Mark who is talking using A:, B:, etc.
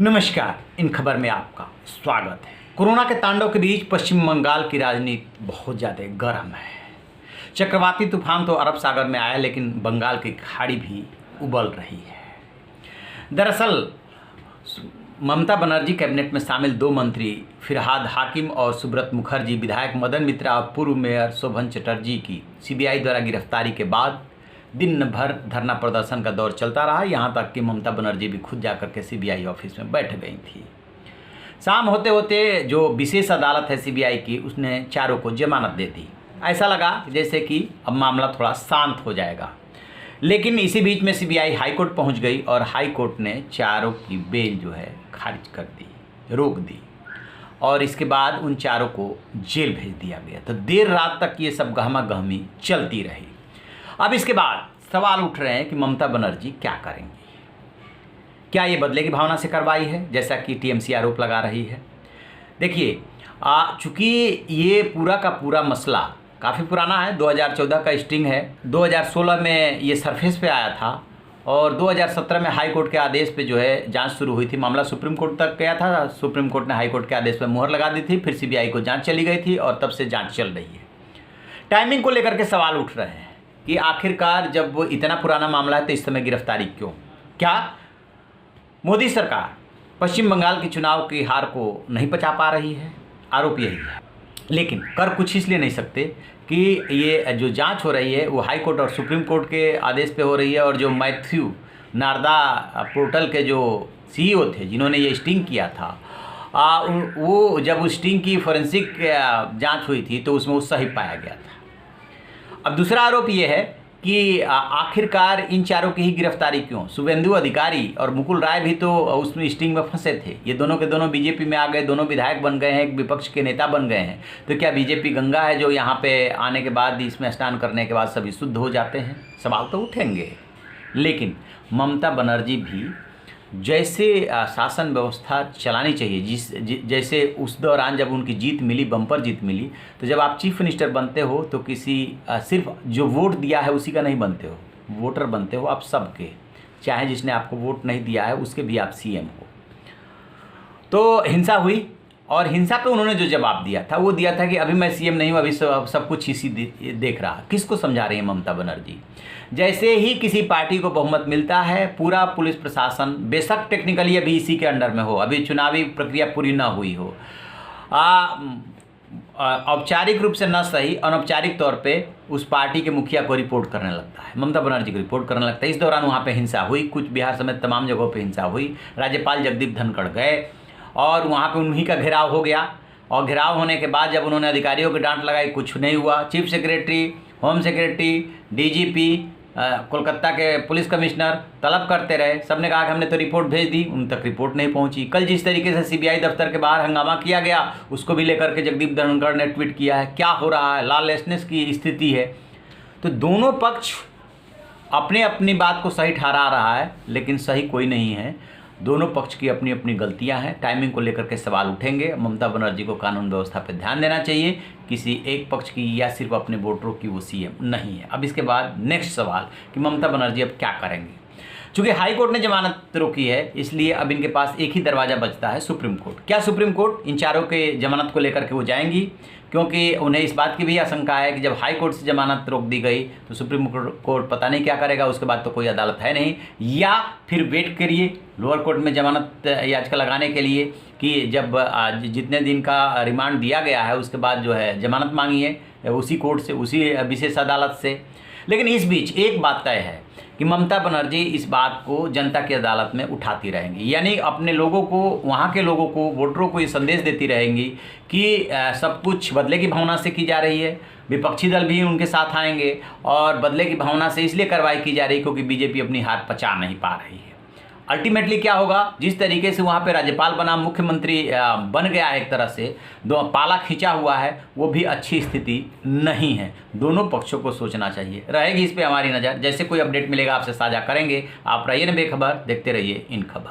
A: नमस्कार। इन खबर में आपका स्वागत है। कोरोना के तांडव के बीच पश्चिम बंगाल की राजनीति बहुत ज़्यादा गर्म है। चक्रवाती तूफान तो अरब सागर में आया, लेकिन बंगाल की खाड़ी भी उबल रही है। दरअसल ममता बनर्जी कैबिनेट में शामिल दो मंत्री फिरहाद हाकिम और सुब्रत मुखर्जी, विधायक मदन मित्रा और पूर्व मेयर शोभन चटर्जी की सीबीआई द्वारा गिरफ्तारी के बाद दिन भर धरना प्रदर्शन का दौर चलता रहा। यहाँ तक कि ममता बनर्जी भी खुद जाकर के सीबीआई ऑफिस में बैठ गई थी। शाम होते होते जो विशेष अदालत है सीबीआई की, उसने चारों को जमानत दे दी। ऐसा लगा जैसे कि अब मामला थोड़ा शांत हो जाएगा, लेकिन इसी बीच में सीबीआई हाईकोर्ट पहुँच गई और हाईकोर्ट ने चारों की बेल जो है खारिज कर दी, रोक दी, और इसके बाद उन चारों को जेल भेज दिया गया। तो देर रात तक ये सब गहमा गहमी चलती रही। अब इसके बाद सवाल उठ रहे हैं कि ममता बनर्जी क्या करेंगी। क्या ये बदले की भावना से कार्रवाई है, जैसा कि टीएमसी आरोप लगा रही है? देखिए, चूँकि ये पूरा का पूरा मसला काफ़ी पुराना है, 2014 का स्टिंग है, 2016 में ये सरफेस पे आया था और 2017 में हाई कोर्ट के आदेश पे जो है जांच शुरू हुई थी। मामला सुप्रीम कोर्ट तक गया था। सुप्रीम कोर्ट ने हाई कोर्ट के आदेश पर मुहर लगा दी थी, फिर सीबीआई को जांच चली गई थी और तब से जांच चल रही है। टाइमिंग को लेकर के सवाल उठ रहे हैं कि आखिरकार जब वो इतना पुराना मामला है तो इस समय गिरफ्तारी क्यों? क्या मोदी सरकार पश्चिम बंगाल के चुनाव की हार को नहीं पचा पा रही है? आरोप यही है। लेकिन कर कुछ इसलिए नहीं सकते कि ये जो जांच हो रही है वो हाई कोर्ट और सुप्रीम कोर्ट के आदेश पे हो रही है। और जो मैथ्यू नारदा पोर्टल के जो सीईओ थे, जिन्होंने ये स्टिंग किया था, वो जब उस स्टिंग की फोरेंसिक जांच हुई थी तो उसमें वो सही पाया गया था। अब दूसरा आरोप ये है कि आखिरकार इन चारों की ही गिरफ्तारी क्यों? शुभेंदु अधिकारी और मुकुल राय भी तो उसमें स्टिंग में फंसे थे। ये दोनों के दोनों बीजेपी में आ गए, दोनों विधायक बन गए हैं, एक विपक्ष के नेता बन गए हैं। तो क्या बीजेपी गंगा है जो यहाँ पे आने के बाद, इसमें स्नान करने के बाद सभी शुद्ध हो जाते हैं? सवाल तो उठेंगे। लेकिन ममता बनर्जी भी जैसे शासन व्यवस्था चलानी चाहिए, जैसे उस दौरान जब उनकी जीत मिली, बम्पर जीत मिली, तो जब आप चीफ मिनिस्टर बनते हो तो किसी सिर्फ जो वोट दिया है उसी का नहीं बनते हो, वोटर बनते हो आप सबके, चाहे जिसने आपको वोट नहीं दिया है उसके भी आप सीएम हो। तो हिंसा हुई और हिंसा पे उन्होंने जो जवाब दिया था वो दिया था कि अभी मैं सीएम नहीं हूँ, अभी सब कुछ इसी देख रहा। किसको समझा रही है ममता बनर्जी? जैसे ही किसी पार्टी को बहुमत मिलता है, पूरा पुलिस प्रशासन, बेशक टेक्निकली अभी इसी के अंडर में हो, अभी चुनावी प्रक्रिया पूरी ना हुई हो, औपचारिक रूप से न सही, अनौपचारिक तौर पे उस पार्टी के मुखिया को रिपोर्ट करने लगता है, ममता बनर्जी को रिपोर्ट करने लगता है। इस दौरान वहाँ पे हिंसा हुई, कुछ बिहार समेत तमाम जगहों पे हिंसा हुई। राज्यपाल जगदीप धनखड़ गए और वहाँ पे उन्हीं का घेराव हो गया, और घेराव होने के बाद जब उन्होंने अधिकारियों की डांट लगाई, कुछ नहीं हुआ। Chief secretary, home secretary, DGP, Kolkata के पुलिस कमिश्नर तलब करते रहे। सबने कहा कि हमने तो रिपोर्ट भेज दी, उन तक रिपोर्ट नहीं पहुंची। कल जिस तरीके से सीबीआई दफ्तर के बाहर हंगामा किया गया, उसको भी लेकर के जगदीप धनखड़ ने ट्वीट किया है। क्या हो रहा है? लॉलेसनेस की स्थिति है। तो दोनों पक्ष अपने अपनी बात को सही ठहरा रहा है, लेकिन सही कोई नहीं है। दोनों पक्ष की अपनी अपनी गलतियां हैं। टाइमिंग को लेकर के सवाल उठेंगे। ममता बनर्जी को कानून व्यवस्था पर ध्यान देना चाहिए, किसी एक पक्ष की या सिर्फ अपने वोटरों की वो सीएम नहीं है। अब इसके बाद नेक्स्ट सवाल कि ममता बनर्जी अब क्या करेंगे। चूँकि हाई कोर्ट ने जमानत रोकी है, इसलिए अब इनके पास एक ही दरवाज़ा बचता है, सुप्रीम कोर्ट। क्या सुप्रीम कोर्ट इन चारों के जमानत को लेकर के वो जाएंगी? क्योंकि उन्हें इस बात की भी आशंका है कि जब हाई कोर्ट से जमानत रोक दी गई तो सुप्रीम कोर्ट पता नहीं क्या करेगा, उसके बाद तो कोई अदालत है नहीं। या फिर वेट करिए लोअर कोर्ट में जमानत याचिका लगाने के लिए कि जब जितने दिन का रिमांड दिया गया है उसके बाद जो है जमानत मांगिए उसी कोर्ट से, उसी विशेष अदालत से। लेकिन इस बीच एक बात तय है कि ममता बनर्जी इस बात को जनता की अदालत में उठाती रहेंगी, यानी अपने लोगों को, वहाँ के लोगों को, वोटरों को ये संदेश देती रहेंगी कि सब कुछ बदले की भावना से की जा रही है। विपक्षी दल भी उनके साथ आएंगे और बदले की भावना से इसलिए कार्रवाई की जा रही है क्योंकि बीजेपी अपनी हार पचा नहीं पा रही है। अल्टीमेटली क्या होगा? जिस तरीके से वहाँ पे राज्यपाल बना, मुख्यमंत्री बन गया है, एक तरह से दो पाला खींचा हुआ है, वो भी अच्छी स्थिति नहीं है। दोनों पक्षों को सोचना चाहिए। रहेगी इस पे हमारी नज़र। जैसे कोई अपडेट मिलेगा आपसे साझा करेंगे। आप रहिए ना बेखबर, देखते रहिए इन खबर।